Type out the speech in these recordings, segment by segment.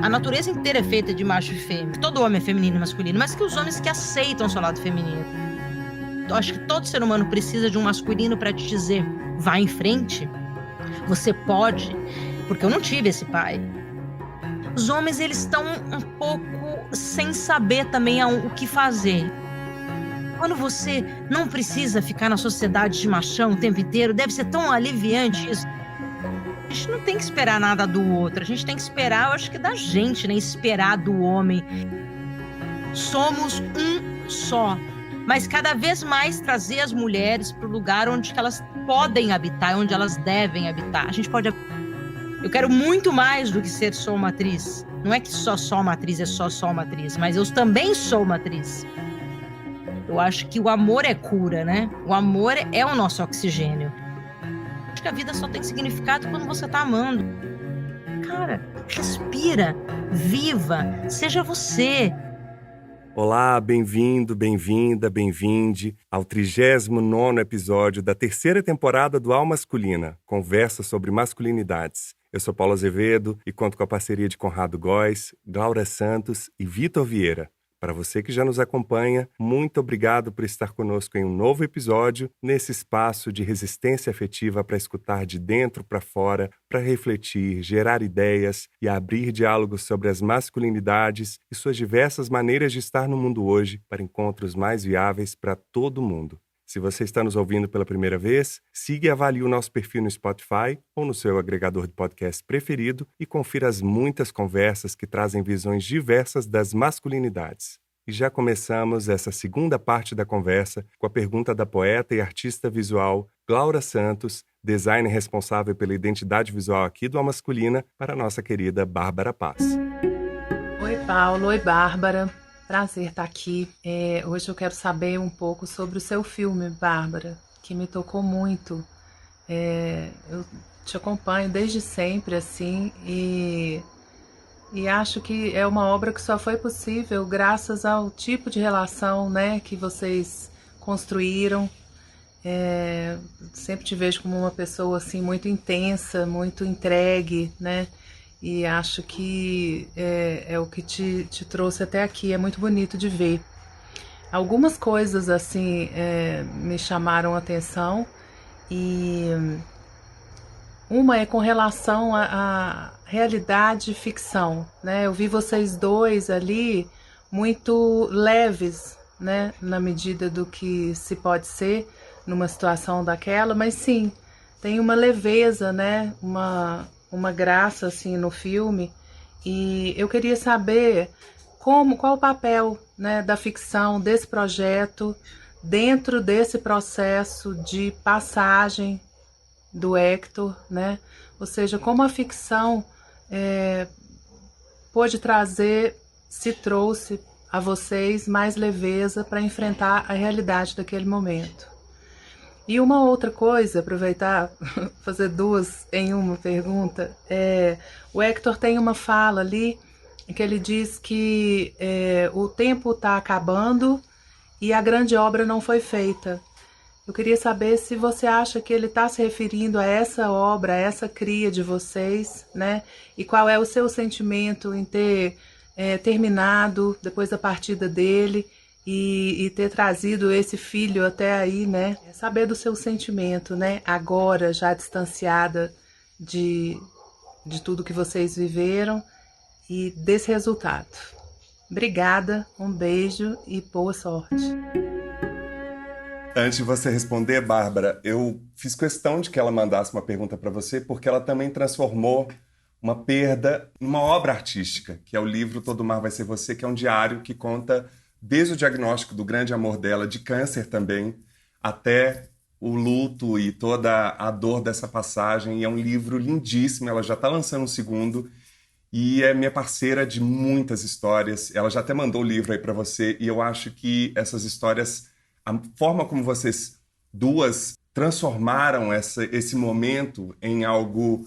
A natureza inteira é feita de macho e fêmea. Todo homem é feminino e masculino, mas que os homens que aceitam o seu lado feminino. Eu acho que todo ser humano precisa de um masculino para te dizer, vá em frente, você pode, porque eu não tive esse pai. Os homens, eles estão um pouco sem saber também o que fazer. Quando você não precisa ficar na sociedade de machão o tempo inteiro, deve ser tão aliviante isso. A gente não tem que esperar nada do outro, a gente tem que esperar, eu acho que da gente, né? Esperar do homem. Somos um só, mas cada vez mais trazer as mulheres para o lugar onde elas podem habitar, onde elas devem habitar. A gente pode... Eu quero muito mais do que ser só uma atriz. Não é que só uma atriz é só uma atriz, mas eu também sou uma atriz. Eu acho que o amor é cura, né? O amor é o nosso oxigênio. Acho que a vida só tem significado quando você tá amando. Cara, respira, viva, seja você. Olá, bem-vindo, bem-vinda, bem-vinde ao 39º episódio da terceira temporada do Alma Masculina, conversa sobre masculinidades. Eu sou Paulo Azevedo e conto com a parceria de Conrado Góes, Glaura Santos e Vitor Vieira. Para você que já nos acompanha, muito obrigado por estar conosco em um novo episódio, nesse espaço de resistência afetiva para escutar de dentro para fora, para refletir, gerar ideias e abrir diálogos sobre as masculinidades e suas diversas maneiras de estar no mundo hoje para encontros mais viáveis para todo mundo. Se você está nos ouvindo pela primeira vez, siga e avalie o nosso perfil no Spotify ou no seu agregador de podcast preferido e confira as muitas conversas que trazem visões diversas das masculinidades. E já começamos essa segunda parte da conversa com a pergunta da poeta e artista visual Glaura Santos, designer responsável pela identidade visual aqui do Alma Masculina, para a nossa querida Bárbara Paz. Oi, Paulo. Oi, Bárbara. Prazer estar aqui. Hoje eu quero saber um pouco sobre o seu filme, Bárbara, que me tocou muito. Eu te acompanho desde sempre, assim, e acho que é uma obra que só foi possível graças ao tipo de relação, né, que vocês construíram. Sempre te vejo como uma pessoa assim, muito intensa, muito entregue, né? E acho que é o que te trouxe até aqui, é muito bonito de ver. Algumas coisas assim me chamaram a atenção e uma é com relação à realidade e ficção, né? Eu vi vocês dois ali muito leves, né? Na medida do que se pode ser numa situação daquela, mas sim, tem uma leveza, né? Uma graça assim no filme, e eu queria saber qual o papel, né, da ficção desse projeto dentro desse processo de passagem do Hector, né? Ou seja, como a ficção pôde trazer, se trouxe a vocês mais leveza para enfrentar a realidade daquele momento. E uma outra coisa, aproveitar, fazer duas em uma pergunta, o Hector tem uma fala ali que ele diz que o tempo está acabando e a grande obra não foi feita. Eu queria saber se você acha que ele está se referindo a essa obra, a essa cria de vocês, né? E qual é o seu sentimento em ter terminado depois da partida dele e ter trazido esse filho até aí, né? Saber do seu sentimento, né? Agora, já distanciada de tudo que vocês viveram e desse resultado. Obrigada, um beijo e boa sorte. Antes de você responder, Bárbara, eu fiz questão de que ela mandasse uma pergunta para você, porque ela também transformou uma perda numa obra artística, que é o livro Todo Mar Vai Ser Você, que é um diário que conta desde o diagnóstico do grande amor dela, de câncer também, até o luto e toda a dor dessa passagem. E é um livro lindíssimo, ela já está lançando um segundo, e é minha parceira de muitas histórias. Ela já até mandou o livro aí para você, e eu acho que essas histórias, a forma como vocês duas transformaram esse momento em algo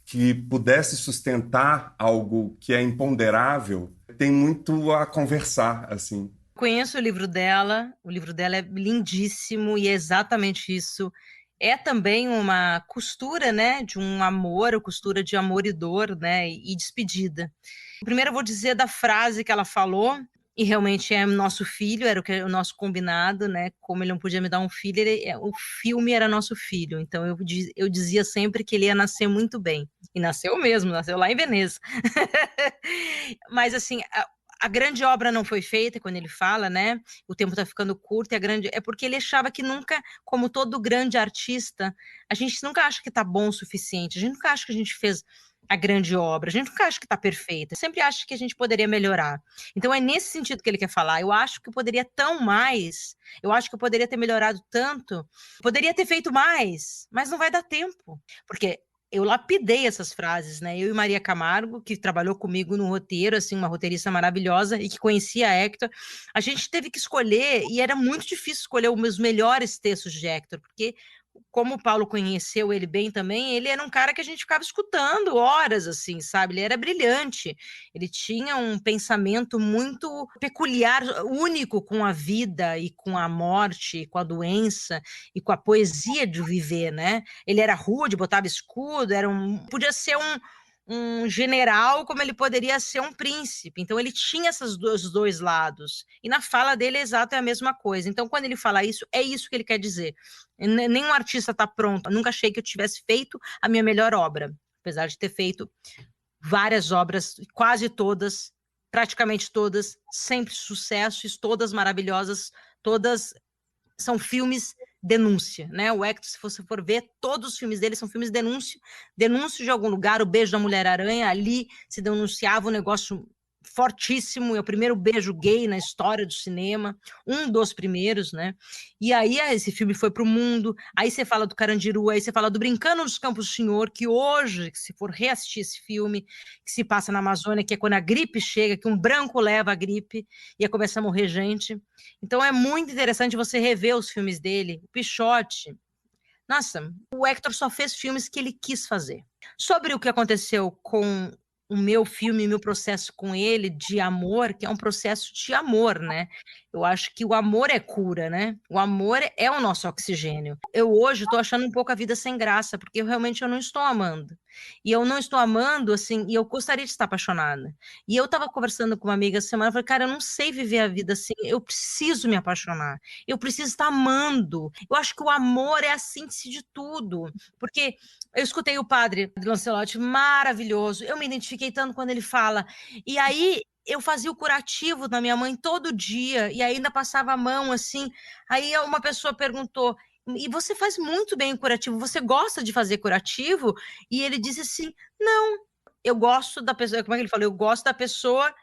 que pudesse sustentar algo que é imponderável, tem muito a conversar, assim. Conheço o livro dela é lindíssimo e é exatamente isso. é também uma costura, né, de um amor, costura de amor e dor, né, e despedida. Primeiro eu vou dizer da frase que ela falou, e realmente é nosso filho, era o nosso combinado, né, como ele não podia me dar um filho, o filme era nosso filho, então eu dizia sempre que ele ia nascer muito bem, e nasceu mesmo, nasceu lá em Veneza. Mas assim, a grande obra não foi feita, quando ele fala, né? O tempo está ficando curto, é porque ele achava que nunca, como todo grande artista, a gente nunca acha que está bom o suficiente, a gente nunca acha que a gente fez a grande obra, a gente nunca acha que está perfeita, sempre acha que a gente poderia melhorar. Então é nesse sentido que ele quer falar. Eu acho que poderia tão mais, eu acho que eu poderia ter melhorado tanto, poderia ter feito mais, mas não vai dar tempo, porque eu lapidei essas frases, né? Eu e Maria Camargo, que trabalhou comigo no roteiro, assim, uma roteirista maravilhosa e que conhecia a Hector, a gente teve que escolher, e era muito difícil escolher os melhores textos de Hector, porque como o Paulo conheceu ele bem também, ele era um cara que a gente ficava escutando horas, assim, sabe? Ele era brilhante, ele tinha um pensamento muito peculiar, único com a vida e com a morte, com a doença e com a poesia de viver, né? Ele era rude, botava escudo, podia ser um general, como ele poderia ser um príncipe. Então ele tinha os dois lados. E na fala dele é exato, é a mesma coisa. Então quando ele fala isso, é isso que ele quer dizer. Nenhum artista está pronto. Eu nunca achei que eu tivesse feito a minha melhor obra, apesar de ter feito várias obras, quase todas, praticamente todas, sempre sucessos, todas maravilhosas, todas são filmes denúncia, né? O Hector, se você for ver, todos os filmes dele são filmes denúncia de algum lugar. O Beijo da Mulher-Aranha, ali se denunciava um negócio fortíssimo, é o primeiro beijo gay na história do cinema, um dos primeiros, né? E aí esse filme foi para o mundo, aí você fala do Carandiru, aí você fala do Brincando nos Campos do Senhor, que hoje, se for reassistir esse filme, que se passa na Amazônia, que é quando a gripe chega, que um branco leva a gripe e começa a morrer gente. Então é muito interessante você rever os filmes dele, o Pichote. Nossa, o Hector só fez filmes que ele quis fazer. Sobre o que aconteceu com o meu filme, meu processo com ele de amor, que é um processo de amor, né? Eu acho que o amor é cura, né? O amor é o nosso oxigênio. Eu hoje estou achando um pouco a vida sem graça, porque eu não estou amando. E eu não estou amando, assim, e eu gostaria de estar apaixonada. E eu estava conversando com uma amiga essa semana, eu falei, cara, eu não sei viver a vida assim, eu preciso me apaixonar, eu preciso estar amando. Eu acho que o amor é a síntese de tudo, porque eu escutei o padre Lancelotti, maravilhoso, eu me identifiquei tanto quando ele fala, e aí eu fazia o curativo na minha mãe todo dia, e ainda passava a mão assim, aí uma pessoa perguntou, e você faz muito bem o curativo, você gosta de fazer curativo? E ele disse assim, não, eu gosto da pessoa, como é que ele falou? Eu gosto da pessoa...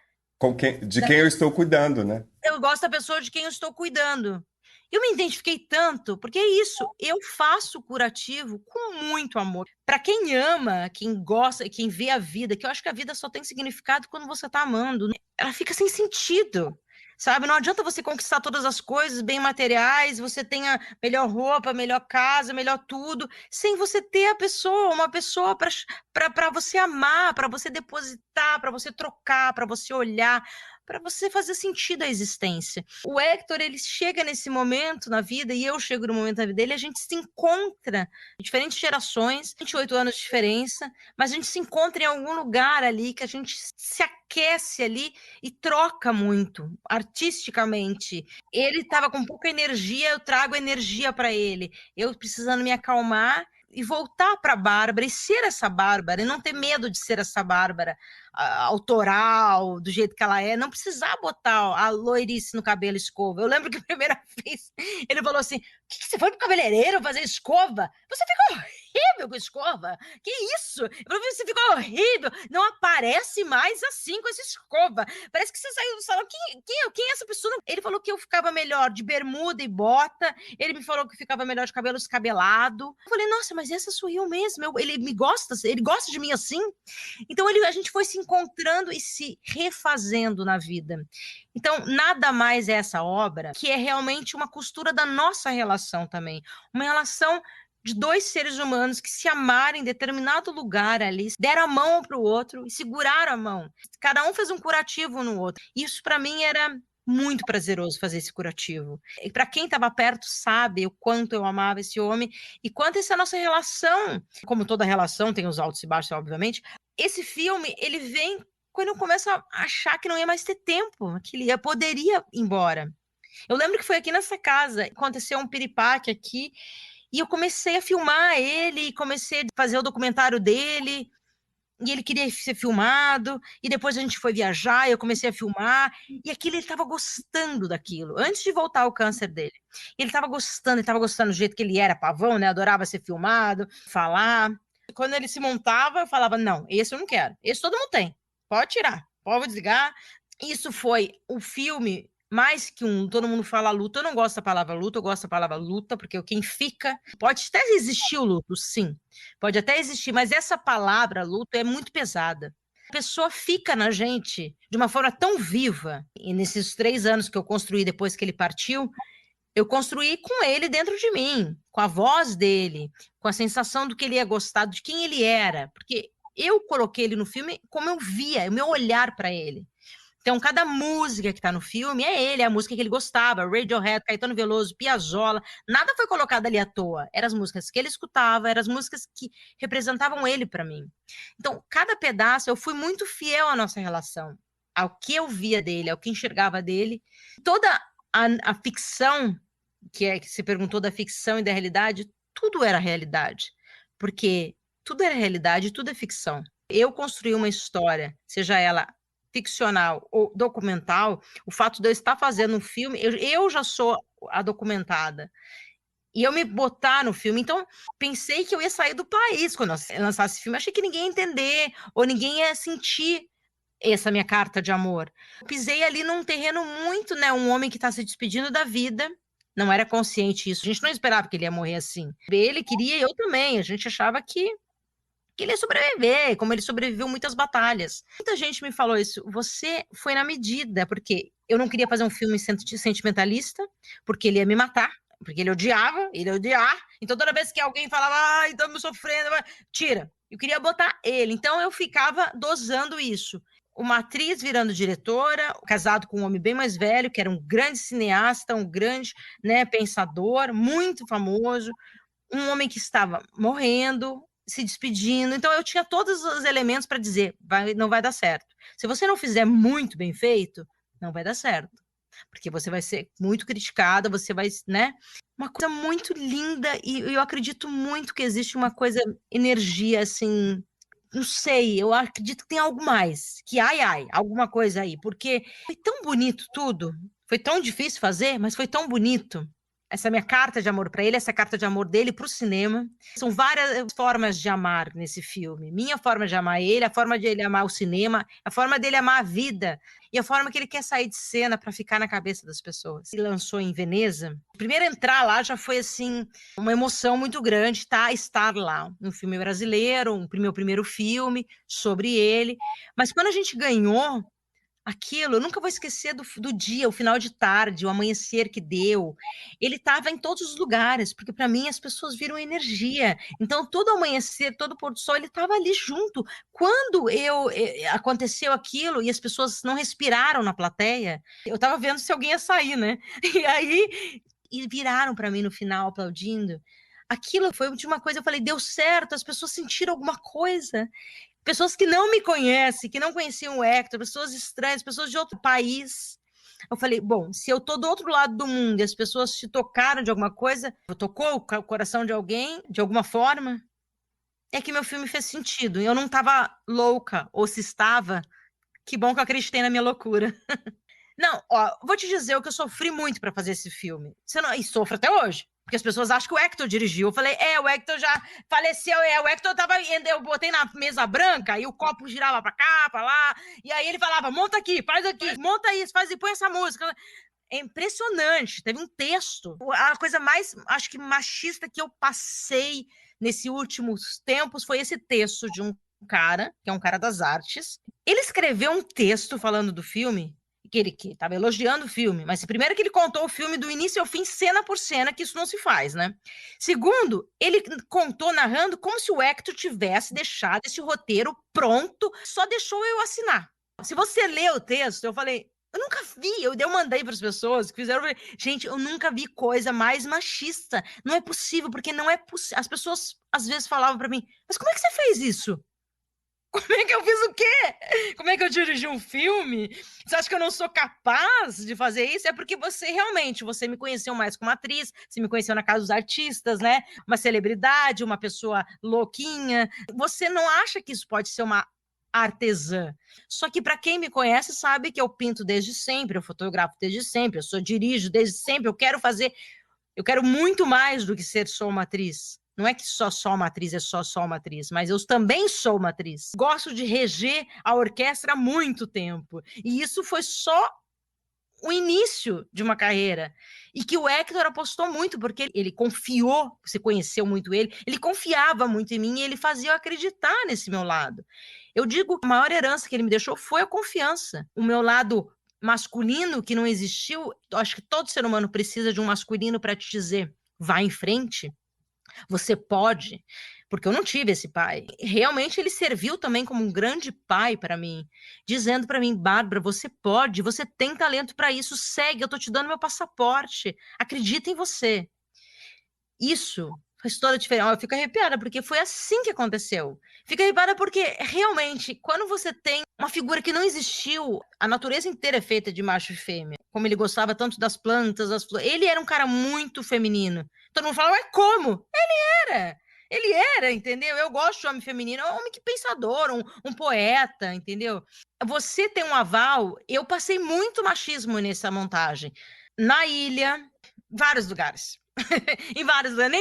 De quem eu estou cuidando, né? Eu gosto da pessoa de quem eu estou cuidando. Eu me identifiquei tanto, porque é isso, eu faço curativo com muito amor. Para quem ama, quem gosta, quem vê a vida, que eu acho que a vida só tem significado quando você está amando, né? Ela fica sem sentido, sabe? Não adianta você conquistar todas as coisas, bem materiais, você tenha melhor roupa, melhor casa, melhor tudo, sem você ter a pessoa, uma pessoa para você amar, para você depositar, para você trocar, para você olhar, para você fazer sentido à existência. O Hector, ele chega nesse momento na vida, e eu chego no momento da vida dele, a gente se encontra em diferentes gerações, 28 anos de diferença, mas a gente se encontra em algum lugar ali, que a gente se aquece ali e troca muito, artisticamente. Ele estava com pouca energia, eu trago energia para ele. Eu precisando me acalmar e voltar para a Bárbara e ser essa Bárbara, e não ter medo de ser essa Bárbara autoral, do jeito que ela é, não precisar botar a loirice no cabelo, escova. Eu lembro que a primeira vez ele falou assim, que você foi pro cabeleireiro fazer escova? Você ficou horrível com escova. Que isso? Eu falei, você ficou horrível. Não aparece mais assim com essa escova. Parece que você saiu do salão. Quem é essa pessoa? Ele falou que eu ficava melhor de bermuda e bota. Ele me falou que ficava melhor de cabelo descabelado. Eu falei, nossa, mas essa sou eu mesmo. Ele gosta de mim assim. Então a gente foi se encontrando e se refazendo na vida. Então, nada mais é essa obra que é realmente uma costura da nossa relação também. Uma relação de dois seres humanos que se amarem em determinado lugar ali, deram a mão um para o outro e seguraram a mão. Cada um fez um curativo no outro. Isso, para mim, era muito prazeroso fazer esse curativo. E para quem estava perto sabe o quanto eu amava esse homem e quanto essa nossa relação, como toda relação tem os altos e baixos, obviamente. Esse filme, ele vem quando eu começo a achar que não ia mais ter tempo, que ele poderia ir embora. Eu lembro que foi aqui nessa casa, aconteceu um piripaque aqui, e eu comecei a filmar ele, comecei a fazer o documentário dele, e ele queria ser filmado, e depois a gente foi viajar, eu comecei a filmar, e aquilo ele estava gostando daquilo, antes de voltar ao câncer dele. Ele estava gostando do jeito que ele era, pavão, né? Adorava ser filmado, falar. Quando ele se montava, eu falava, não, esse eu não quero, esse todo mundo tem, pode tirar, pode desligar. Isso foi o filme mais que todo mundo fala luta, eu não gosto da palavra luta, eu gosto da palavra luta, porque quem fica, pode até existir o luto, sim, pode até existir, mas essa palavra luto é muito pesada. A pessoa fica na gente de uma forma tão viva, e nesses 3 anos que eu construí depois que ele partiu, eu construí com ele dentro de mim, com a voz dele, com a sensação do que ele ia gostar, de quem ele era, porque eu coloquei ele no filme como eu via, o meu olhar para ele. Então, cada música que tá no filme é ele, é a música que ele gostava, Radiohead, Caetano Veloso, Piazzolla, nada foi colocado ali à toa. Eram as músicas que ele escutava, eram as músicas que representavam ele para mim. Então, cada pedaço, eu fui muito fiel à nossa relação, ao que eu via dele, ao que enxergava dele. Toda a ficção, que se perguntou da ficção e da realidade, tudo era realidade, porque tudo era realidade, tudo é ficção. Eu construí uma história, seja ela ficcional ou documental, o fato de eu estar fazendo um filme, eu já sou a documentada, e eu me botar no filme, então pensei que eu ia sair do país quando eu lançasse esse filme, achei que ninguém ia entender, ou ninguém ia sentir essa minha carta de amor. Eu pisei ali num terreno muito, né, um homem que está se despedindo da vida, não era consciente isso, a gente não esperava que ele ia morrer assim, ele queria, eu também, a gente achava que ele ia sobreviver, como ele sobreviveu muitas batalhas. Muita gente me falou isso, você foi na medida, porque eu não queria fazer um filme sentimentalista, porque ele ia me matar, porque ele ia odiar, então toda vez que alguém falava, ai, estamos sofrendo, tira. Eu queria botar ele, então eu ficava dosando isso. Uma atriz virando diretora, casado com um homem bem mais velho, que era um grande cineasta, um grande, né, pensador, muito famoso, um homem que estava morrendo, se despedindo, então eu tinha todos os elementos para dizer, não vai dar certo. Se você não fizer muito bem feito, não vai dar certo, porque você vai ser muito criticada, você vai, né? Uma coisa muito linda, e eu acredito muito que existe uma coisa, energia, assim, não sei, eu acredito que tem algo mais, que alguma coisa aí, porque foi tão bonito tudo, foi tão difícil fazer, mas foi tão bonito. Essa minha carta de amor para ele, essa carta de amor dele para o cinema. São várias formas de amar nesse filme. Minha forma de amar ele, a forma de ele amar o cinema, a forma dele amar a vida e a forma que ele quer sair de cena para ficar na cabeça das pessoas. Ele lançou em Veneza. Primeiro entrar lá já foi assim uma emoção muito grande, estar lá. Um filme brasileiro, meu primeiro filme sobre ele. Mas quando a gente ganhou aquilo, eu nunca vou esquecer do dia, o final de tarde, o amanhecer que deu. Ele estava em todos os lugares, porque para mim as pessoas viram energia. Então, todo amanhecer, todo pôr do sol, ele estava ali junto. Quando aconteceu aquilo e as pessoas não respiraram na plateia, eu estava vendo se alguém ia sair, né? E aí, viraram para mim no final, aplaudindo. Aquilo foi de uma coisa, eu falei, deu certo, as pessoas sentiram alguma coisa. Pessoas que não me conhecem, que não conheciam o Hector, pessoas estranhas, pessoas de outro país. Eu falei, bom, se eu tô do outro lado do mundo e as pessoas se tocaram de alguma coisa, tocou o coração de alguém, de alguma forma, é que meu filme fez sentido. Eu não estava louca, ou se estava, que bom que eu acreditei na minha loucura. Não, ó, vou te dizer o que eu sofri muito para fazer esse filme. E sofro até hoje. Porque as pessoas acham que o Hector dirigiu. Eu falei, o Hector já faleceu, o Hector tava, eu botei na mesa branca e o copo girava pra cá, pra lá, e aí ele falava, monta aqui, faz aqui, monta isso, faz e põe essa música. É impressionante, teve um texto. A coisa mais, acho que machista que eu passei nesses últimos tempos foi esse texto de um cara, que é um cara das artes. Ele escreveu um texto falando do filme, que ele estava elogiando o filme, mas primeiro que ele contou o filme do início ao fim, cena por cena, que isso não se faz, né? Segundo, ele contou narrando como se o Hector tivesse deixado esse roteiro pronto, só deixou eu assinar. Se você lê o texto, eu falei, Eu nunca vi, eu mandei para as pessoas que fizeram. Gente, eu nunca vi coisa mais machista. Não é possível, porque não é possível. As pessoas às vezes falavam para mim, mas como é que você fez isso? Como é que eu fiz o quê? Como é que eu dirigi um filme? Você acha que eu não sou capaz de fazer isso? É porque você me conheceu mais como atriz, você me conheceu na casa dos artistas, né? Uma celebridade, uma pessoa louquinha. Você não acha que isso pode ser uma artesã? Só que para quem me conhece sabe que eu pinto desde sempre, eu fotografo desde sempre, dirijo desde sempre, eu quero muito mais do que ser só uma atriz. Não é que só uma atriz é só uma atriz, mas eu também sou uma atriz. Gosto de reger a orquestra há muito tempo. E isso foi só o início de uma carreira. E que o Hector apostou muito, porque ele confiou, você conheceu muito ele confiava muito em mim e ele fazia eu acreditar nesse meu lado. Eu digo que a maior herança que ele me deixou foi a confiança. O meu lado masculino que não existiu, acho que todo ser humano precisa de um masculino para te dizer, vá em frente. Você pode, porque eu não tive esse pai. Realmente ele serviu também como um grande pai para mim, dizendo para mim, Bárbara, você pode, você tem talento para isso, segue, eu tô te dando meu passaporte, acredita em você. Isso faz toda a diferença. Eu fico arrepiada, porque foi assim que aconteceu. Fico arrepiada porque, realmente, quando você tem uma figura que não existiu, a natureza inteira é feita de macho e fêmea. Como ele gostava tanto das plantas, das flores. Ele era um cara muito feminino. Todo mundo fala, mas como? Ele era, entendeu? Eu gosto de homem feminino, é um homem que pensador, um poeta, entendeu? Você tem um aval, eu passei muito machismo nessa montagem. Na ilha, vários lugares. Em vários lugares,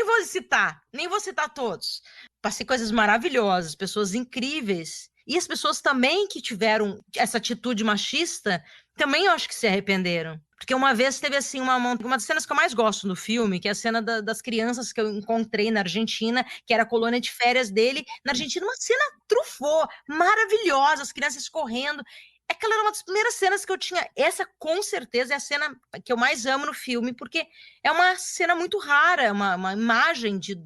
nem vou citar todos. Passei coisas maravilhosas, pessoas incríveis. E as pessoas também que tiveram essa atitude machista, também eu acho que se arrependeram. Porque uma vez teve assim uma das cenas que eu mais gosto no filme, que é a cena das crianças que eu encontrei na Argentina, que era a colônia de férias dele. Na Argentina, uma cena truffaut, maravilhosa, as crianças correndo. Aquela era uma das primeiras cenas que eu tinha. Essa, com certeza, é a cena que eu mais amo no filme, porque é uma cena muito rara, uma imagem de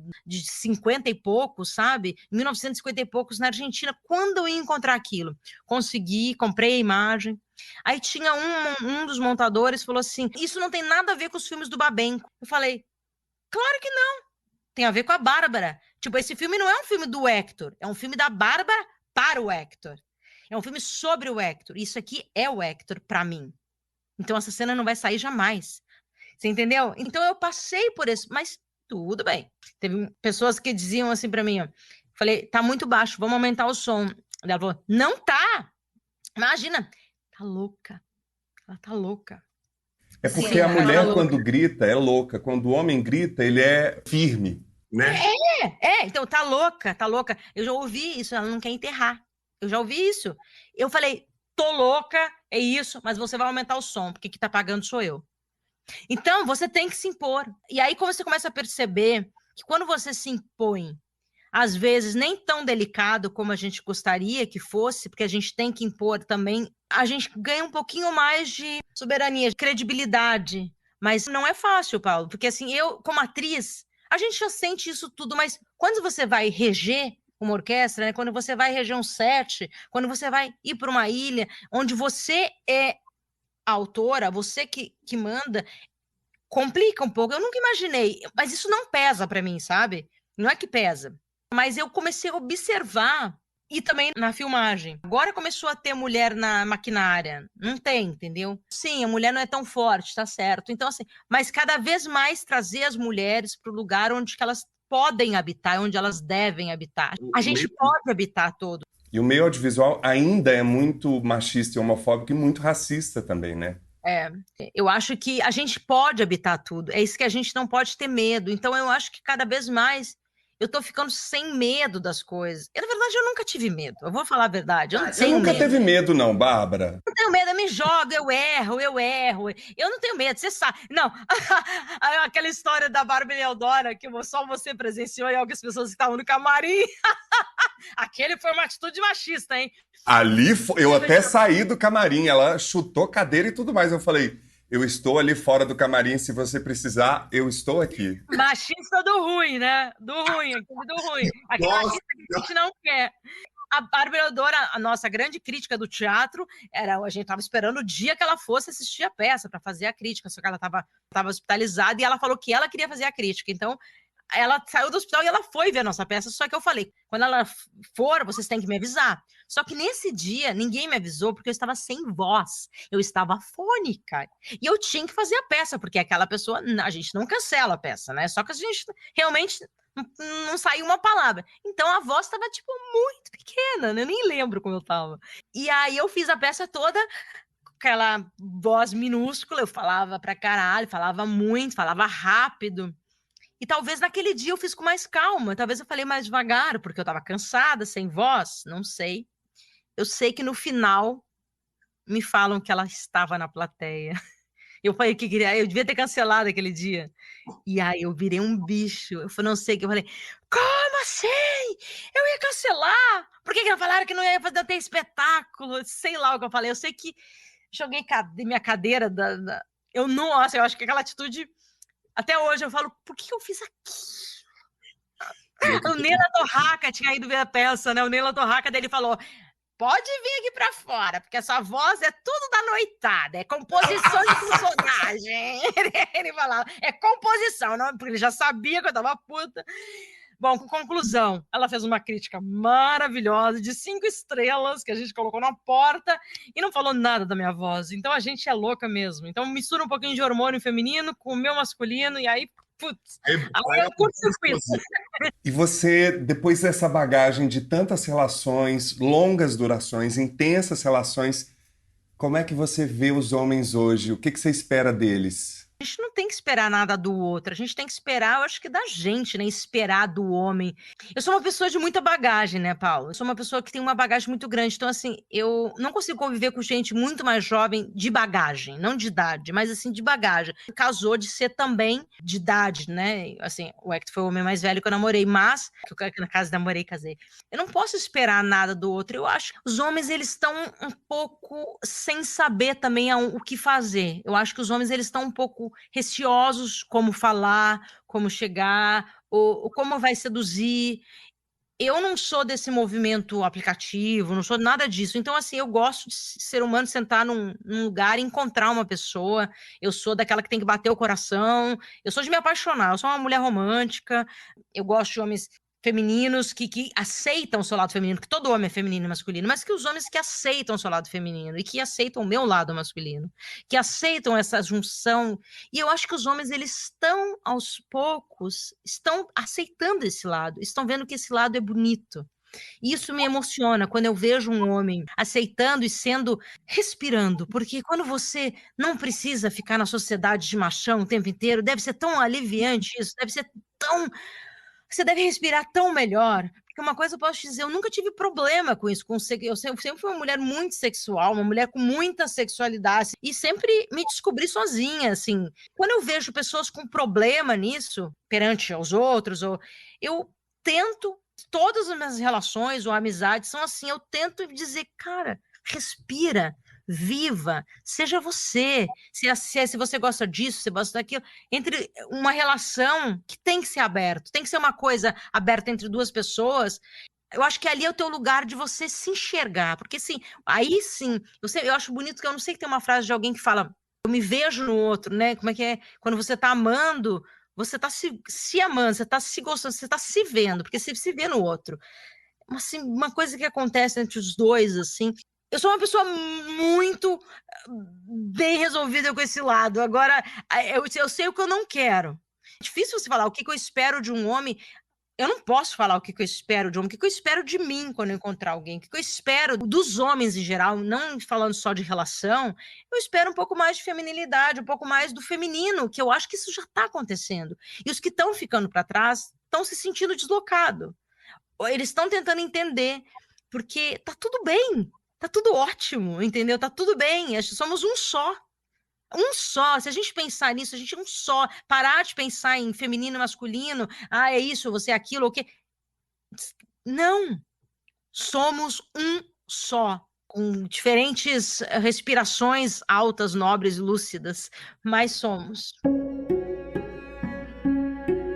50 e poucos, sabe? 1950 e poucos na Argentina. Quando eu ia encontrar aquilo? Consegui, comprei a imagem. Aí tinha um dos montadores, falou assim, isso não tem nada a ver com os filmes do Babenco. Eu falei, claro que não. Tem a ver com a Bárbara. Tipo, esse filme não é um filme do Hector, é um filme da Bárbara para o Hector. É um filme sobre o Hector. Isso aqui é o Hector para mim. Então essa cena não vai sair jamais. Você entendeu? Então eu passei por isso, mas tudo bem. Teve pessoas que diziam assim para mim, ó, falei, tá muito baixo, vamos aumentar o som. Ela falou, não tá. Imagina, tá louca. Ela tá louca. É porque a mulher, quando grita, é louca. Quando o homem grita, ele é firme, né? Então tá louca, tá louca. Eu já ouvi isso, ela não quer enterrar. Eu já ouvi isso. Eu falei, tô louca, é isso, mas você vai aumentar o som, porque quem tá pagando sou eu. Então, você tem que se impor. E aí, quando você começa a perceber que quando você se impõe, às vezes nem tão delicado como a gente gostaria que fosse, porque a gente tem que impor também, a gente ganha um pouquinho mais de soberania, de credibilidade. Mas não é fácil, Paulo, porque assim, eu, como atriz, a gente já sente isso tudo, mas quando você vai reger uma orquestra, né? Quando você vai reger um set, quando você vai ir para uma ilha, onde você é a autora, você que manda, complica um pouco. Eu nunca imaginei, mas isso não pesa para mim, sabe? Não é que pesa. Mas eu comecei a observar, e também na filmagem. Agora começou a ter mulher na maquinária. Não tem, entendeu? Sim, a mulher não é tão forte, tá certo. Então, assim, mas cada vez mais trazer as mulheres para o lugar onde que elas podem habitar, onde elas devem habitar. A gente pode habitar todo. E o meio audiovisual ainda é muito machista e homofóbico e muito racista também, né? Eu acho que a gente pode habitar tudo. É isso que a gente não pode ter medo. Então, eu acho que cada vez mais eu tô ficando sem medo das coisas. Na verdade, eu nunca tive medo. Eu vou falar a verdade. Você nunca teve medo, não, Bárbara? Não tenho medo, eu me jogo, eu erro. Eu não tenho medo, você sabe. Não, aquela história da Bárbara e Eudora, que só você presenciou e algumas pessoas que estavam no camarim. Aquele foi uma atitude machista, hein? Ali, eu até saí do camarim, ela chutou cadeira e tudo mais. Eu falei, eu estou ali fora do camarim, se você precisar, eu estou aqui. Machista do ruim, né? Do ruim, aquele do ruim. Aquele machista que a gente não quer. A Bárbara Dora, a nossa grande crítica do teatro, a gente estava esperando o dia que ela fosse assistir a peça para fazer a crítica, só que ela estava hospitalizada e ela falou que ela queria fazer a crítica. Então, ela saiu do hospital e ela foi ver a nossa peça, só que eu falei, quando ela for, vocês têm que me avisar. Só que nesse dia, ninguém me avisou, porque eu estava sem voz, eu estava afônica, e eu tinha que fazer a peça, porque aquela pessoa, a gente não cancela a peça, né? Só que a gente realmente não saiu uma palavra. Então a voz estava, tipo, muito pequena, né? Eu nem lembro como eu estava. E aí eu fiz a peça toda, aquela voz minúscula, eu falava pra caralho, falava muito, falava rápido. E talvez naquele dia eu fiz com mais calma, talvez eu falei mais devagar, porque eu estava cansada, sem voz, não sei. Eu sei que no final me falam que ela estava na plateia. Eu falei que eu devia ter cancelado aquele dia. E aí eu virei um bicho. Eu não sei o que eu falei. Como assim? Eu ia cancelar? Por que não falaram que não ia fazer ter espetáculo? Sei lá o que eu falei. Eu sei que joguei minha cadeira nossa, eu acho que aquela atitude. Até hoje eu falo, por que eu fiz aquilo? O Neila Torraca tinha ido ver a peça, né? O Neila Torraca dele falou: pode vir aqui pra fora, porque essa voz é tudo da noitada, é composição de personagem. Ele falava, é composição, não, porque ele já sabia que eu tava puta. Bom, com conclusão, ela fez uma crítica maravilhosa, de 5 estrelas, que a gente colocou na porta, e não falou nada da minha voz. Então a gente é louca mesmo. Então mistura um pouquinho de hormônio feminino com o meu masculino, e aí, putz, aí é o curto-circuito. E você, depois dessa bagagem de tantas relações, longas durações, intensas relações, como é que você vê os homens hoje? O que você espera deles? A gente não tem que esperar nada do outro, a gente tem que esperar, eu acho que da gente, né? Esperar do homem. Eu sou uma pessoa de muita bagagem, né, Paulo? Eu sou uma pessoa que tem uma bagagem muito grande, então, assim, eu não consigo conviver com gente muito mais jovem de bagagem, não de idade, mas, assim, de bagagem. Casou de ser também de idade, né? Assim, o Hector foi o homem mais velho que eu namorei, mas, que eu na casa namorei e casei. Eu não posso esperar nada do outro. Eu acho que os homens, eles estão um pouco sem saber também o que fazer. Eu acho que os homens, eles estão um pouco receosos como falar, como chegar, ou como vai seduzir. Eu não sou desse movimento aplicativo, não sou nada disso. Então, assim, eu gosto de ser humano, sentar num lugar e encontrar uma pessoa. Eu sou daquela que tem que bater o coração. Eu sou de me apaixonar. Eu sou uma mulher romântica. Eu gosto de homens femininos que aceitam o seu lado feminino, que todo homem é feminino e masculino, mas que os homens que aceitam o seu lado feminino e que aceitam o meu lado masculino, que aceitam essa junção. E eu acho que os homens, eles estão, aos poucos, estão aceitando esse lado, estão vendo que esse lado é bonito. E isso me emociona quando eu vejo um homem aceitando e respirando, porque quando você não precisa ficar na sociedade de machão o tempo inteiro, deve ser tão aliviante isso, deve ser tão... Você deve respirar tão melhor. Porque uma coisa eu posso te dizer, eu nunca tive problema com isso. Eu sempre fui uma mulher muito sexual, uma mulher com muita sexualidade. E sempre me descobri sozinha, assim. Quando eu vejo pessoas com problema nisso, perante aos outros, eu tento, todas as minhas relações ou amizades são assim, eu tento dizer, cara, respira, viva, seja você. Se você gosta disso, se você gosta daquilo, entre uma relação que tem que ser aberto, tem que ser uma coisa aberta entre duas pessoas. Eu acho que ali é o teu lugar de você se enxergar, porque assim, aí sim, eu acho bonito que eu não sei que tem uma frase de alguém que fala, eu me vejo no outro, né? Como é que é? Quando você tá amando, você tá se amando, você tá se gostando, você tá se vendo, porque você se vê no outro. Assim, uma coisa que acontece entre os dois, assim. Eu sou uma pessoa muito bem resolvida com esse lado. Agora, eu sei o que eu não quero. É difícil você falar o que eu espero de um homem. Eu não posso falar o que eu espero de um homem, o que eu espero de mim quando eu encontrar alguém, o que eu espero dos homens em geral, não falando só de relação. Eu espero um pouco mais de feminilidade, um pouco mais do feminino, que eu acho que isso já está acontecendo. E os que estão ficando para trás estão se sentindo deslocados. Eles estão tentando entender, porque tá tudo bem, tá tudo ótimo, entendeu? Tá tudo bem, somos um só. Um só, se a gente pensar nisso, a gente é um só. Parar de pensar em feminino e masculino, é isso, você é aquilo, o quê? Não, somos um só, com diferentes respirações altas, nobres e lúcidas, mas somos.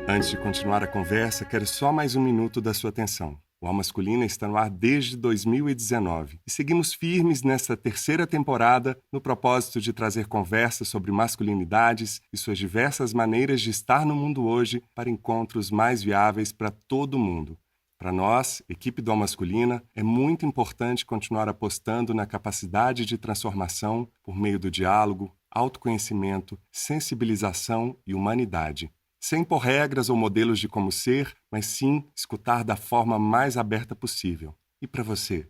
Antes de continuar a conversa, quero só mais um minuto da sua atenção. O Alma Masculina está no ar desde 2019 e seguimos firmes nesta terceira temporada no propósito de trazer conversas sobre masculinidades e suas diversas maneiras de estar no mundo hoje para encontros mais viáveis para todo mundo. Para nós, equipe do Alma Masculina, é muito importante continuar apostando na capacidade de transformação por meio do diálogo, autoconhecimento, sensibilização e humanidade. Sem impor regras ou modelos de como ser, mas sim escutar da forma mais aberta possível. E para você,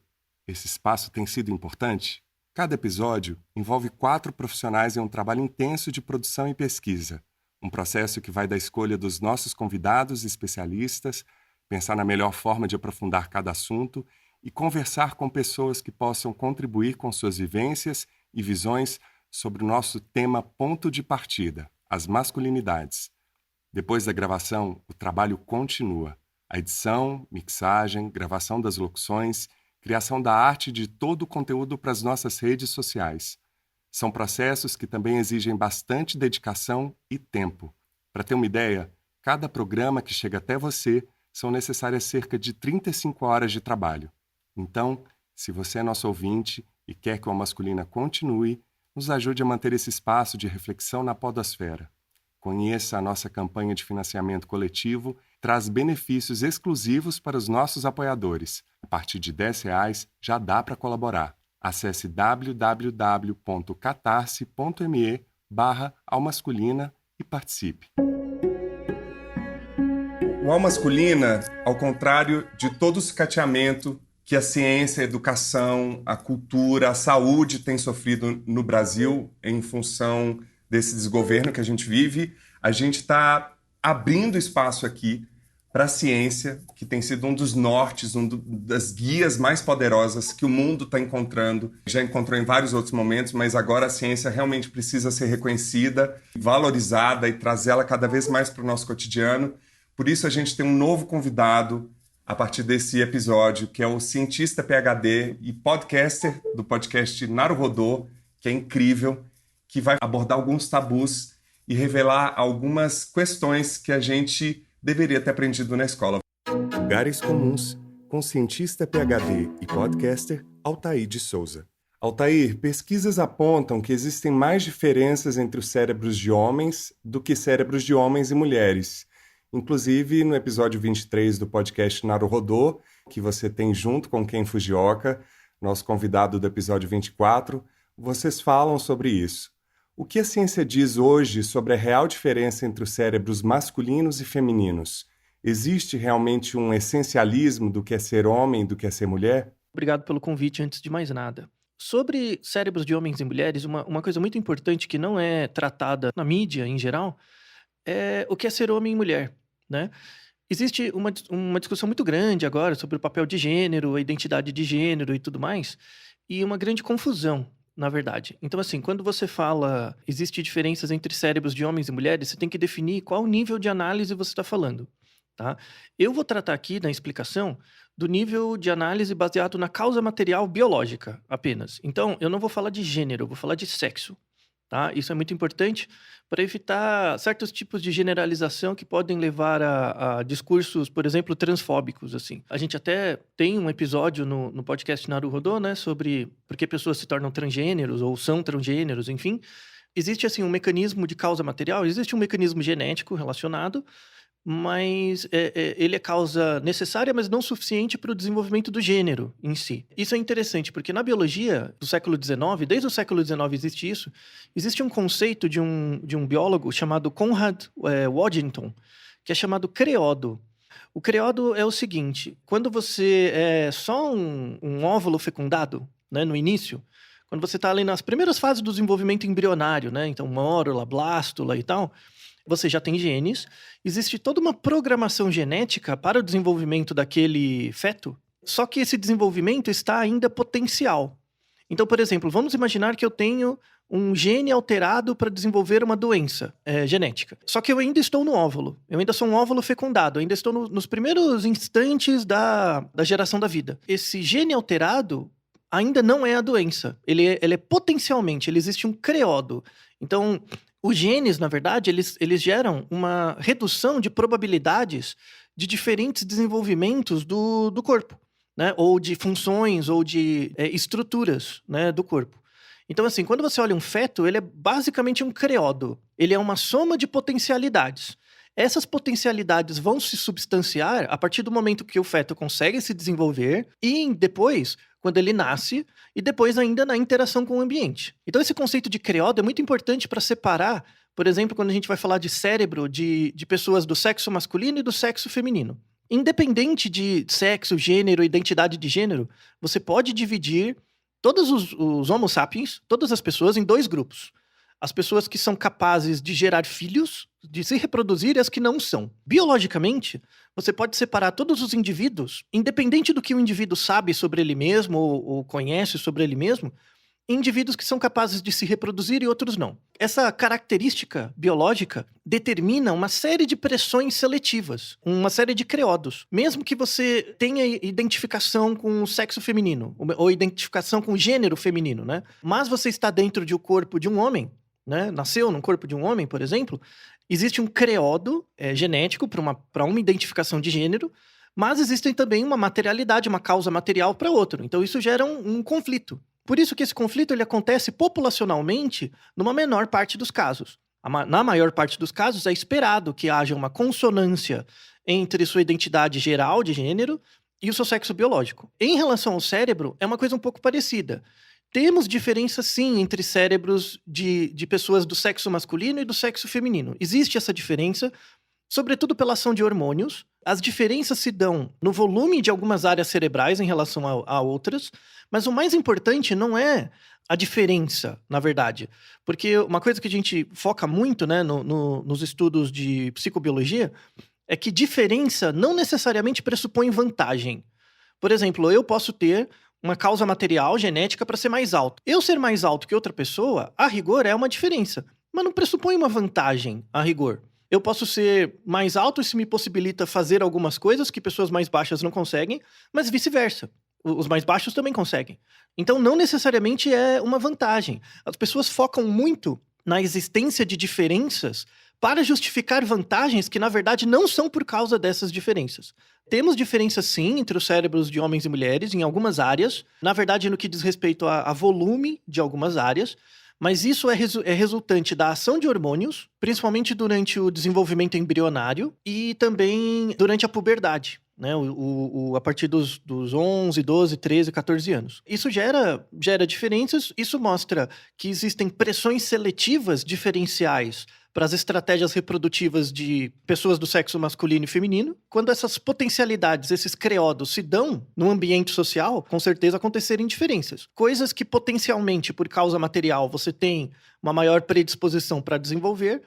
esse espaço tem sido importante? Cada episódio envolve 4 profissionais em um trabalho intenso de produção e pesquisa. Um processo que vai da escolha dos nossos convidados e especialistas, pensar na melhor forma de aprofundar cada assunto e conversar com pessoas que possam contribuir com suas vivências e visões sobre o nosso tema ponto de partida, as masculinidades. Depois da gravação, o trabalho continua. A edição, mixagem, gravação das locuções, criação da arte de todo o conteúdo para as nossas redes sociais. São processos que também exigem bastante dedicação e tempo. Para ter uma ideia, cada programa que chega até você são necessárias cerca de 35 horas de trabalho. Então, se você é nosso ouvinte e quer que o Masculina continue, nos ajude a manter esse espaço de reflexão na podosfera. Conheça a nossa campanha de financiamento coletivo, traz benefícios exclusivos para os nossos apoiadores. A partir de R$10 já dá para colaborar. Acesse www.catarse.me/almasculina e participe. O Alma Masculina, ao contrário de todo o sucateamento que a ciência, a educação, a cultura, a saúde têm sofrido no Brasil em função desse desgoverno que a gente vive, a gente está abrindo espaço aqui para a ciência, que tem sido um dos nortes, das guias mais poderosas que o mundo está encontrando. Já encontrou em vários outros momentos, mas agora a ciência realmente precisa ser reconhecida, valorizada e trazê-la cada vez mais para o nosso cotidiano. Por isso a gente tem um novo convidado a partir desse episódio, que é o cientista PhD e podcaster do podcast Naruhodô, que é incrível, que vai abordar alguns tabus e revelar algumas questões que a gente deveria ter aprendido na escola. Lugares Comuns, com cientista PhD e podcaster Altair de Souza. Altair, pesquisas apontam que existem mais diferenças entre os cérebros de homens do que cérebros de homens e mulheres. Inclusive, no episódio 23 do podcast Naruhodô, que você tem junto com Ken Fujioka, nosso convidado do episódio 24, vocês falam sobre isso. O que a ciência diz hoje sobre a real diferença entre os cérebros masculinos e femininos? Existe realmente um essencialismo do que é ser homem e do que é ser mulher? Obrigado pelo convite, antes de mais nada. Sobre cérebros de homens e mulheres, uma coisa muito importante que não é tratada na mídia em geral é o que é ser homem e mulher, né? Existe uma discussão muito grande agora sobre o papel de gênero, a identidade de gênero e tudo mais, e uma grande confusão, na verdade. Então, assim, quando você fala existe diferenças entre cérebros de homens e mulheres, você tem que definir qual nível de análise você está falando, tá? Eu vou tratar aqui, na explicação, do nível de análise baseado na causa material biológica, apenas. Então, eu não vou falar de gênero, eu vou falar de sexo. Tá? Isso é muito importante para evitar certos tipos de generalização que podem levar a discursos, por exemplo, transfóbicos. Assim. A gente até tem um episódio no podcast Naruhodô, né, sobre por que pessoas se tornam transgêneros ou são transgêneros, enfim. Existe assim, um mecanismo de causa material, existe um mecanismo genético relacionado, mas ele é causa necessária, mas não suficiente para o desenvolvimento do gênero em si. Isso é interessante, porque na biologia do século XIX, desde o século XIX existe isso, existe um conceito de um biólogo chamado Conrad Waddington, que é chamado creodo. O creodo é o seguinte, quando você é só um óvulo fecundado, né, no início, quando você está ali nas primeiras fases do desenvolvimento embrionário, né, então mórula, blástula e tal, você já tem genes, existe toda uma programação genética para o desenvolvimento daquele feto, só que esse desenvolvimento está ainda potencial. Então, por exemplo, vamos imaginar que eu tenho um gene alterado para desenvolver uma doença genética. Só que eu ainda estou no óvulo, eu ainda sou um óvulo fecundado, eu ainda estou nos primeiros instantes da geração da vida. Esse gene alterado ainda não é a doença, ele é potencialmente, ele existe um creodo. Então, os genes, na verdade, eles geram uma redução de probabilidades de diferentes desenvolvimentos do corpo, né? Ou de funções, ou de estruturas, né, do corpo. Então, assim, quando você olha um feto, ele é basicamente um creodo. Ele é uma soma de potencialidades. Essas potencialidades vão se substanciar a partir do momento que o feto consegue se desenvolver e depois, quando ele nasce, e depois ainda na interação com o ambiente. Então, esse conceito de creodo é muito importante para separar, por exemplo, quando a gente vai falar de cérebro de pessoas do sexo masculino e do sexo feminino. Independente de sexo, gênero, identidade de gênero, você pode dividir todos os Homo sapiens, todas as pessoas, em 2 grupos. As pessoas que são capazes de gerar filhos, de se reproduzir, e as que não são. Biologicamente, você pode separar todos os indivíduos, independente do que o indivíduo sabe sobre ele mesmo ou conhece sobre ele mesmo, indivíduos que são capazes de se reproduzir e outros não. Essa característica biológica determina uma série de pressões seletivas, uma série de creodos. Mesmo que você tenha identificação com o sexo feminino, ou identificação com o gênero feminino, né? Mas você está dentro de um corpo de um homem, né? Nasceu num corpo de um homem, por exemplo, existe um creodo genético para uma identificação de gênero, mas existe também uma materialidade, uma causa material para outro. Então isso gera um conflito. Por isso que esse conflito ele acontece populacionalmente numa menor parte dos casos. Na maior parte dos casos, é esperado que haja uma consonância entre sua identidade geral de gênero e o seu sexo biológico. Em relação ao cérebro, é uma coisa um pouco parecida. Temos diferença, sim, entre cérebros de pessoas do sexo masculino e do sexo feminino. Existe essa diferença, sobretudo pela ação de hormônios. As diferenças se dão no volume de algumas áreas cerebrais em relação a outras, mas o mais importante não é a diferença, na verdade. Porque uma coisa que a gente foca muito, né, nos estudos de psicobiologia é que diferença não necessariamente pressupõe vantagem. Por exemplo, eu posso ter uma causa material, genética, para ser mais alto. Eu ser mais alto que outra pessoa, a rigor, é uma diferença, mas não pressupõe uma vantagem, a rigor. Eu posso ser mais alto, isso me possibilita fazer algumas coisas que pessoas mais baixas não conseguem, mas vice-versa. Os mais baixos também conseguem. Então, não necessariamente é uma vantagem. As pessoas focam muito na existência de diferenças para justificar vantagens que, na verdade, não são por causa dessas diferenças. Temos diferenças, sim, entre os cérebros de homens e mulheres em algumas áreas. Na verdade, no que diz respeito a volume de algumas áreas. Mas isso é resultante da ação de hormônios, principalmente durante o desenvolvimento embrionário e também durante a puberdade, né? A partir dos 11, 12, 13, 14 anos. Isso gera diferenças, isso mostra que existem pressões seletivas diferenciais para as estratégias reprodutivas de pessoas do sexo masculino e feminino. Quando essas potencialidades, esses creodos se dão no ambiente social, com certeza acontecerem diferenças. Coisas que potencialmente, por causa material, você tem uma maior predisposição para desenvolver,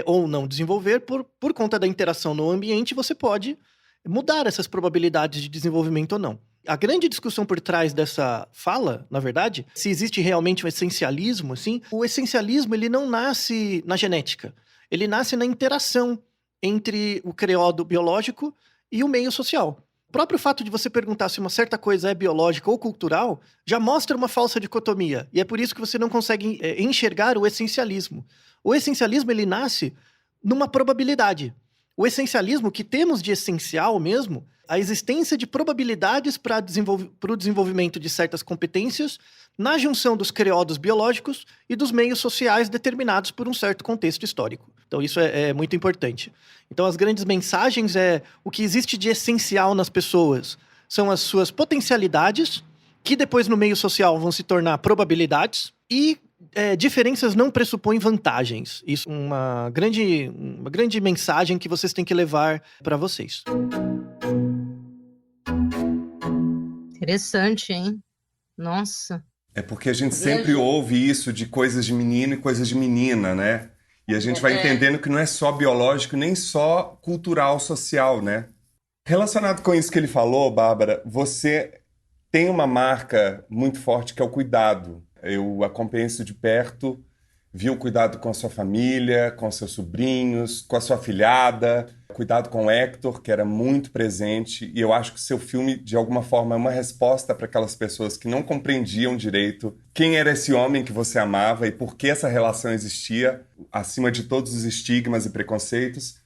ou não desenvolver, por conta da interação no ambiente, você pode mudar essas probabilidades de desenvolvimento ou não. A grande discussão por trás dessa fala, na verdade, se existe realmente um essencialismo, assim, o essencialismo ele não nasce na genética, ele nasce na interação entre o creodo biológico e o meio social. O próprio fato de você perguntar se uma certa coisa é biológica ou cultural já mostra uma falsa dicotomia, e é por isso que você não consegue enxergar o essencialismo. O essencialismo ele nasce numa probabilidade. O essencialismo que temos de essencial mesmo, a existência de probabilidades para o desenvolvimento de certas competências na junção dos creodos biológicos e dos meios sociais determinados por um certo contexto histórico. Então isso é muito importante. Então as grandes mensagens o que existe de essencial nas pessoas são as suas potencialidades, que depois no meio social vão se tornar probabilidades, e diferenças não pressupõem vantagens. Isso é uma grande mensagem que vocês têm que levar para vocês. Interessante, hein? Nossa. É porque a gente sempre ouve isso de coisas de menino e coisas de menina, né? E a gente vai entendendo que não é só biológico, nem só cultural, social, né? Relacionado com isso que ele falou, Bárbara, você tem uma marca muito forte que é o cuidado. Eu acompanhei isso de perto, vi o cuidado com a sua família, com seus sobrinhos, com a sua afilhada, cuidado com o Hector, que era muito presente, e eu acho que o seu filme, de alguma forma, é uma resposta para aquelas pessoas que não compreendiam direito quem era esse homem que você amava e por que essa relação existia, acima de todos os estigmas e preconceitos.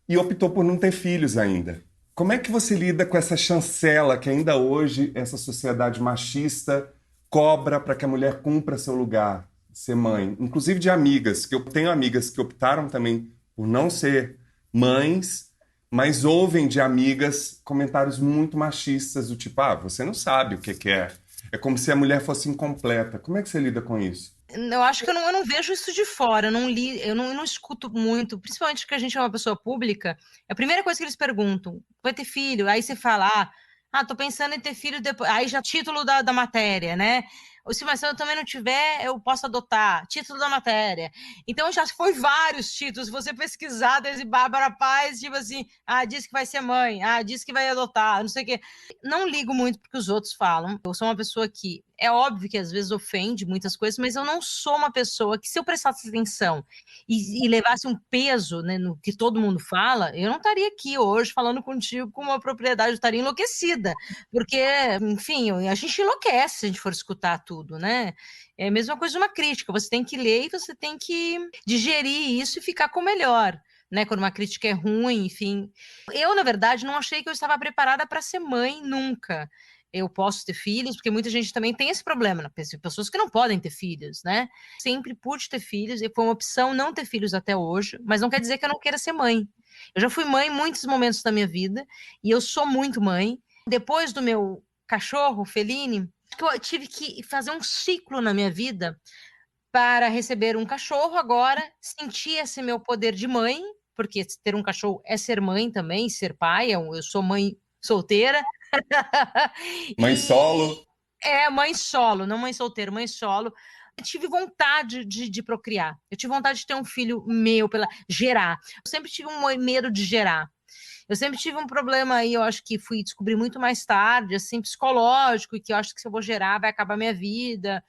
e optou por não ter filhos ainda. Como é que você lida com essa chancela que ainda hoje essa sociedade machista cobra para que a mulher cumpra seu lugar, ser mãe? Inclusive de amigas, que eu tenho amigas que optaram também por não ser mães, mas ouvem de amigas comentários muito machistas, do tipo, você não sabe o que é. É como se a mulher fosse incompleta. Como é que você lida com isso? Eu acho que eu não vejo isso de fora, eu não escuto muito, principalmente porque a gente é uma pessoa pública. A primeira coisa que eles perguntam, vai ter filho? Aí você fala, tô pensando em ter filho depois. Aí já título da matéria, né? Ou se eu também não tiver, eu posso adotar. Título da matéria. Então já foi vários títulos. Se você pesquisar desde Bárbara Paz, tipo assim, diz que vai ser mãe, diz que vai adotar, não sei o quê. Não ligo muito porque os outros falam. Eu sou uma pessoa que é óbvio que às vezes ofende muitas coisas, mas eu não sou uma pessoa que, se eu prestasse atenção e levasse um peso, né, no que todo mundo fala, eu não estaria aqui hoje falando contigo com uma propriedade, eu estaria enlouquecida, porque, enfim, a gente enlouquece se a gente for escutar tudo, né? É a mesma coisa de uma crítica, você tem que ler e você tem que digerir isso e ficar com o melhor. Né, quando uma crítica é ruim, enfim. Eu, na verdade, não achei que eu estava preparada para ser mãe nunca. Eu posso ter filhos, porque muita gente também tem esse problema, né? Pessoas que não podem ter filhos, né? Sempre pude ter filhos, e foi uma opção não ter filhos até hoje, mas não quer dizer que eu não queira ser mãe. Eu já fui mãe em muitos momentos da minha vida, e eu sou muito mãe. Depois do meu cachorro, Feline, eu tive que fazer um ciclo na minha vida para receber um cachorro agora, sentir esse meu poder de mãe, porque ter um cachorro é ser mãe também, ser pai, eu sou mãe solteira. Mãe solo? Mãe solo, não mãe solteira, mãe solo. Eu tive vontade de procriar. Eu tive vontade de ter um filho meu, gerar. Eu sempre tive um medo de gerar. Eu sempre tive um problema aí, eu acho que fui descobrir muito mais tarde, assim, psicológico, e que eu acho que se eu vou gerar, vai acabar minha vida.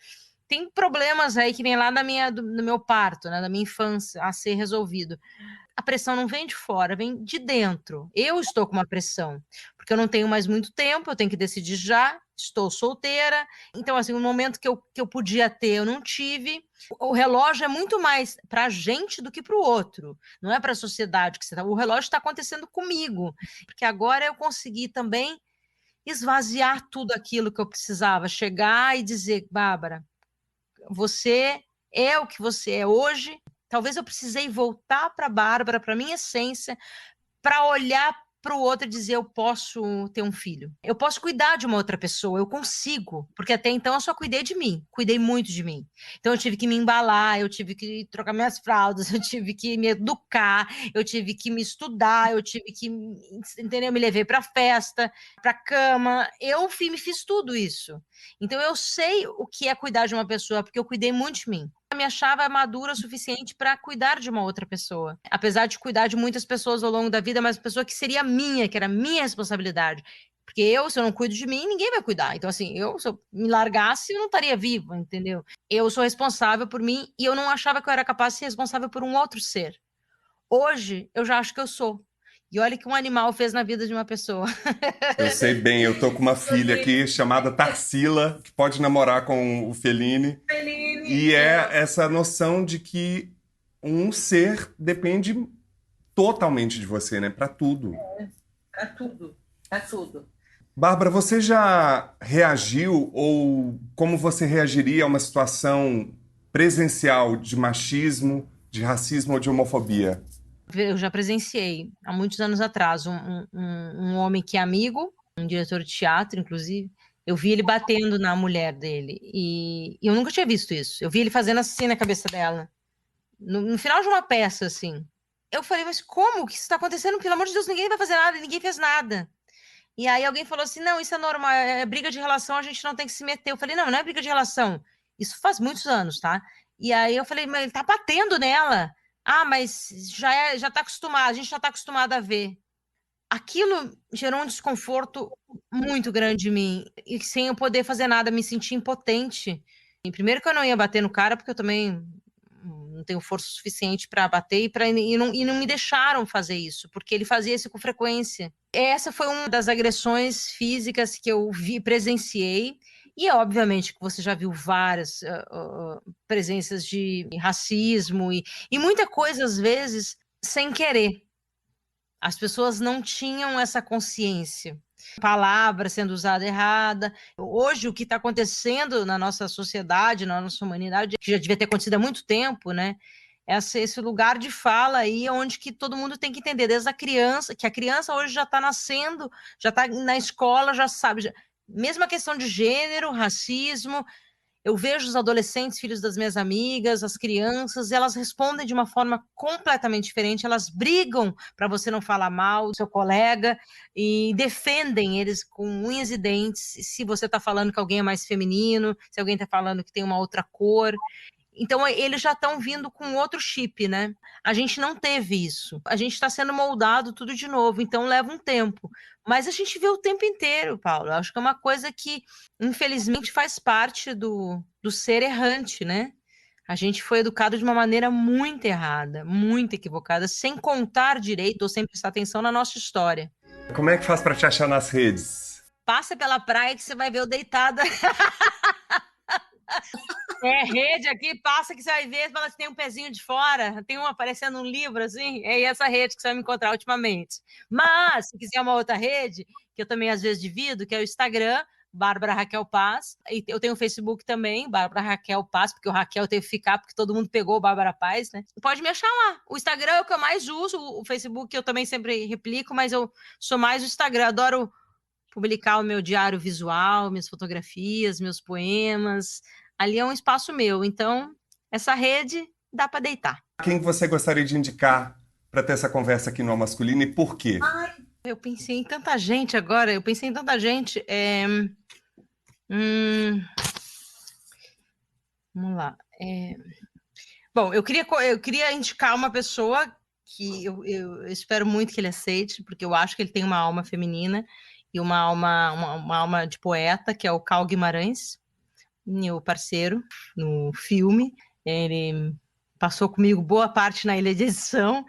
Tem problemas aí que vem lá do meu parto, né, da minha infância, a ser resolvido. A pressão não vem de fora, vem de dentro. Eu estou com uma pressão, porque eu não tenho mais muito tempo, eu tenho que decidir já, estou solteira. Então, assim, o momento que eu podia ter, eu não tive. O relógio é muito mais para a gente do que para o outro. Não é para a sociedade que você está. O relógio está acontecendo comigo, porque agora eu consegui também esvaziar tudo aquilo que eu precisava, chegar e dizer, Bárbara, você é o que você é hoje. Talvez eu precisei voltar para a Bárbara, para a minha essência, para olhar para o outro e dizer, eu posso ter um filho. Eu posso cuidar de uma outra pessoa, eu consigo. Porque até então eu só cuidei de mim, cuidei muito de mim. Então eu tive que me embalar, eu tive que trocar minhas fraldas, eu tive que me educar, eu tive que me estudar, eu tive que, entendeu? Me levei para festa, para cama. Eu me fiz tudo isso. Então eu sei o que é cuidar de uma pessoa, porque eu cuidei muito de mim. Eu me achava madura o suficiente para cuidar de uma outra pessoa. Apesar de cuidar de muitas pessoas ao longo da vida, mas pessoa que seria minha, que era minha responsabilidade. Porque se eu não cuido de mim, ninguém vai cuidar. Então, assim, se eu me largasse, eu não estaria viva, entendeu? Eu sou responsável por mim e eu não achava que eu era capaz de ser responsável por um outro ser. Hoje, eu já acho que eu sou. E olha o que um animal fez na vida de uma pessoa. Eu sei bem, eu tô com uma filha aqui chamada Tarsila, que pode namorar com o Feline. E é essa noção de que um ser depende totalmente de você, né? Para tudo. Para tudo, para tudo. Bárbara, você já reagiu ou como você reagiria a uma situação presencial de machismo, de racismo ou de homofobia? Eu já presenciei, há muitos anos atrás, um homem que é amigo, um diretor de teatro, inclusive. Eu vi ele batendo na mulher dele. E eu nunca tinha visto isso. Eu vi ele fazendo assim na cabeça dela. No final de uma peça, assim. Eu falei, mas como que isso está acontecendo? Pelo amor de Deus, ninguém vai fazer nada, ninguém fez nada. E aí alguém falou assim, não, isso é normal, é briga de relação, a gente não tem que se meter. Eu falei, não é briga de relação. Isso faz muitos anos, tá? E aí eu falei, mas ele tá batendo nela. Mas já tá acostumado, a gente já tá acostumado a ver. Aquilo gerou um desconforto muito grande em mim, e sem eu poder fazer nada, me senti impotente. E primeiro que eu não ia bater no cara, porque eu também não tenho força suficiente para bater, e não me deixaram fazer isso, porque ele fazia isso com frequência. Essa foi uma das agressões físicas que eu presenciei, e obviamente que você já viu várias presenças de racismo e muita coisa, às vezes, sem querer. As pessoas não tinham essa consciência. Palavra sendo usada errada. Hoje, o que está acontecendo na nossa sociedade, na nossa humanidade, que já devia ter acontecido há muito tempo, né? Esse lugar de fala aí, onde que todo mundo tem que entender, desde a criança, que a criança hoje já está nascendo, já está na escola, já sabe. Mesma questão de gênero, racismo. Eu vejo os adolescentes, filhos das minhas amigas, as crianças, elas respondem de uma forma completamente diferente, elas brigam para você não falar mal do seu colega e defendem eles com unhas e dentes se você está falando que alguém é mais feminino, se alguém está falando que tem uma outra cor. Então, eles já estão vindo com outro chip, né? A gente não teve isso. A gente está sendo moldado tudo de novo, então leva um tempo. Mas a gente vê o tempo inteiro, Paulo. Eu acho que é uma coisa que, infelizmente, faz parte do ser errante, né? A gente foi educado de uma maneira muito errada, muito equivocada, sem contar direito ou sem prestar atenção na nossa história. Como é que faz para te achar nas redes? Passa pela praia que você vai ver eu deitada. Rede aqui, passa que você vai ver, fala se tem um pezinho de fora, tem um aparecendo um livro assim, é essa rede que você vai me encontrar ultimamente. Mas, se quiser uma outra rede, que eu também às vezes divido, que é o Instagram, Bárbara Raquel Paz, e eu tenho o Facebook também, Bárbara Raquel Paz, porque o Raquel teve que ficar, porque todo mundo pegou o Bárbara Paz, né? Pode me achar lá. O Instagram é o que eu mais uso, o Facebook eu também sempre replico, mas eu sou mais o Instagram, adoro publicar o meu diário visual, minhas fotografias, meus poemas. Ali é um espaço meu, então essa rede dá para deitar. Quem você gostaria de indicar para ter essa conversa aqui no Masculino e por quê? Eu pensei em tanta gente agora, Vamos lá. Bom, eu queria indicar uma pessoa que eu espero muito que ele aceite, porque eu acho que ele tem uma alma feminina e uma alma de poeta, que é o Cal Guimarães, meu parceiro no filme. Ele passou comigo boa parte na ilha de edição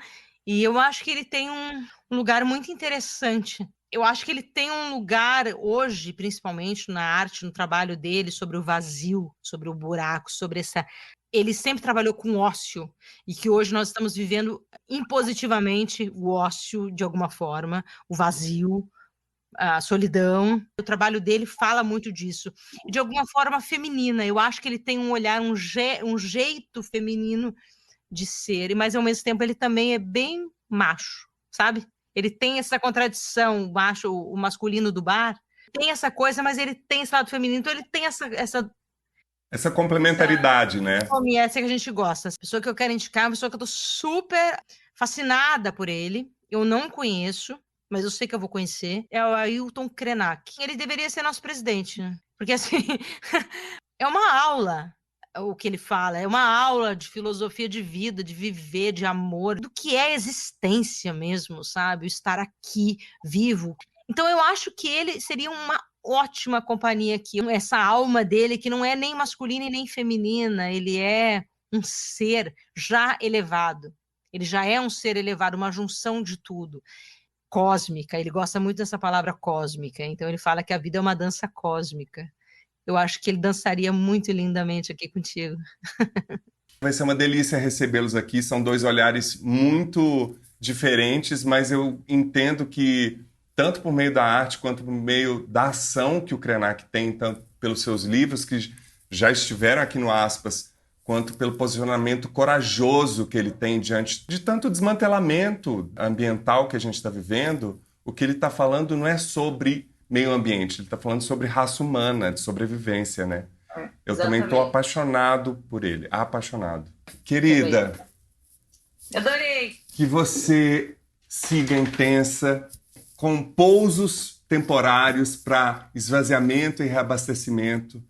e eu acho que ele tem um lugar muito interessante. Eu acho que ele tem um lugar hoje, principalmente na arte, no trabalho dele, sobre o vazio, sobre o buraco, sobre essa... Ele sempre trabalhou com ócio e que hoje nós estamos vivendo impositivamente o ócio de alguma forma, o vazio, a solidão. O trabalho dele fala muito disso. E de alguma forma feminina. Eu acho que ele tem um olhar, um jeito feminino de ser, mas ao mesmo tempo ele também é bem macho, sabe? Ele tem essa contradição, o macho, o masculino do bar, tem essa coisa, mas ele tem esse lado feminino, então ele tem essa complementaridade, né? Essa que a gente gosta. A pessoa que eu quero indicar é uma pessoa que eu tô super fascinada por ele. Eu não conheço, mas eu sei que eu vou conhecer. É o Ailton Krenak. Ele deveria ser nosso presidente, né? Porque, assim, é uma aula o que ele fala. É uma aula de filosofia de vida, de viver, de amor, do que é existência mesmo, sabe? O estar aqui, vivo. Então, eu acho que ele seria uma ótima companhia aqui. Essa alma dele, que não é nem masculina e nem feminina, ele é um ser já elevado. Ele já é um ser elevado, uma junção de tudo. Cósmica, ele gosta muito dessa palavra cósmica, então ele fala que a vida é uma dança cósmica. Eu acho que ele dançaria muito lindamente aqui contigo. Vai ser uma delícia recebê-los aqui, são dois olhares muito diferentes, mas eu entendo que tanto por meio da arte quanto por meio da ação que o Krenak tem, tanto pelos seus livros que já estiveram aqui no Aspas, quanto pelo posicionamento corajoso que ele tem diante de tanto desmantelamento ambiental que a gente está vivendo. O que ele está falando não é sobre meio ambiente, ele está falando sobre raça humana, de sobrevivência, né? Eu também estou apaixonado por ele, apaixonado. Querida, Adorei! Que você siga intensa, com pousos temporários para esvaziamento e reabastecimento,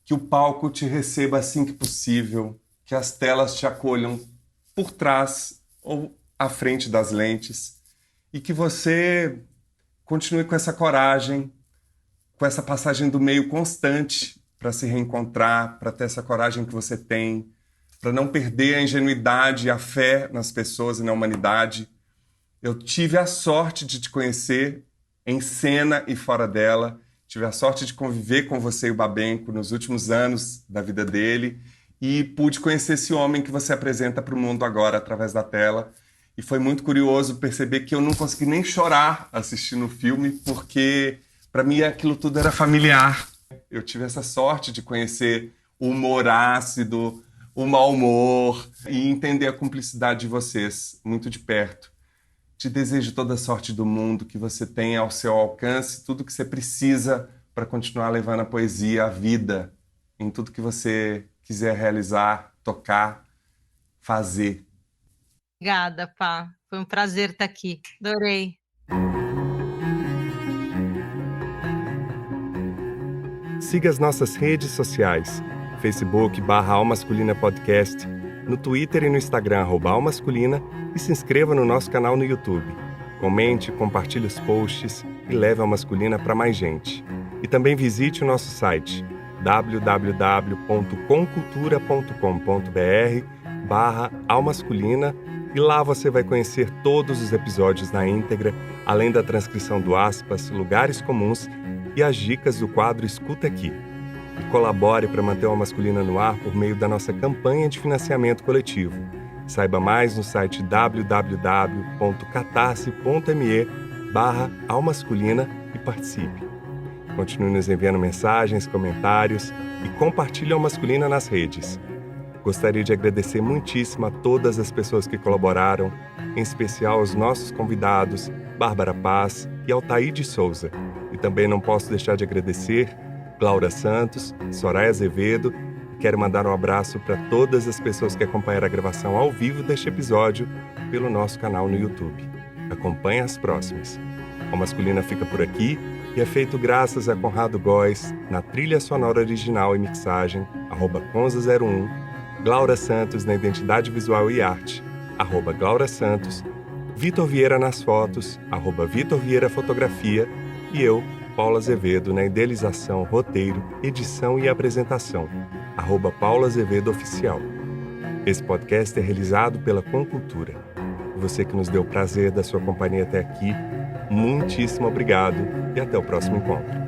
que o palco te receba assim que possível, que as telas te acolham por trás ou à frente das lentes e que você continue com essa coragem, com essa passagem do meio constante para se reencontrar, para ter essa coragem que você tem, para não perder a ingenuidade e a fé nas pessoas e na humanidade. Eu tive a sorte de te conhecer em cena e fora dela. Tive a sorte de conviver com você e o Babenco nos últimos anos da vida dele e pude conhecer esse homem que você apresenta para o mundo agora através da tela. E foi muito curioso perceber que eu não consegui nem chorar assistindo o filme, porque para mim aquilo tudo era familiar. Eu tive essa sorte de conhecer o humor ácido, o mau humor e entender a cumplicidade de vocês muito de perto. Te desejo toda a sorte do mundo, que você tenha ao seu alcance tudo que você precisa para continuar levando a poesia, a vida, em tudo que você quiser realizar, tocar, fazer. Obrigada, Pá. Foi um prazer estar aqui. Adorei. Siga as nossas redes sociais, Facebook/Almasculina Podcast, no Twitter e no Instagram @Almasculina e se inscreva no nosso canal no YouTube. Comente, compartilhe os posts e leve a Almasculina para mais gente. E também visite o nosso site www.comcultura.com.br/Almasculina e lá você vai conhecer todos os episódios na íntegra, além da transcrição do aspas, lugares comuns e as dicas do quadro Escuta Aqui. E colabore para manter a Almasculina no ar por meio da nossa campanha de financiamento coletivo. Saiba mais no site www.catarse.me/Almasculina e participe. Continue nos enviando mensagens, comentários e compartilhe a Almasculina nas redes. Gostaria de agradecer muitíssimo a todas as pessoas que colaboraram, em especial aos nossos convidados, Bárbara Paz e Altair de Souza. E também não posso deixar de agradecer Glaura Santos, Soraya Azevedo, e quero mandar um abraço para todas as pessoas que acompanharam a gravação ao vivo deste episódio pelo nosso canal no YouTube. Acompanhe as próximas. A Masculina fica por aqui e é feito graças a Conrado Góes, na trilha sonora original e mixagem, @Conza01, Glaura Santos na identidade visual e arte, @Glaura Santos, Vitor Vieira nas fotos, @Vitor Vieira Fotografia, e eu, Paulo Azevedo, na idealização, roteiro, edição e apresentação, @Paulo Azevedo Oficial. Esse podcast é realizado pela Comcultura. Você que nos deu o prazer da sua companhia até aqui, muitíssimo obrigado e até o próximo encontro.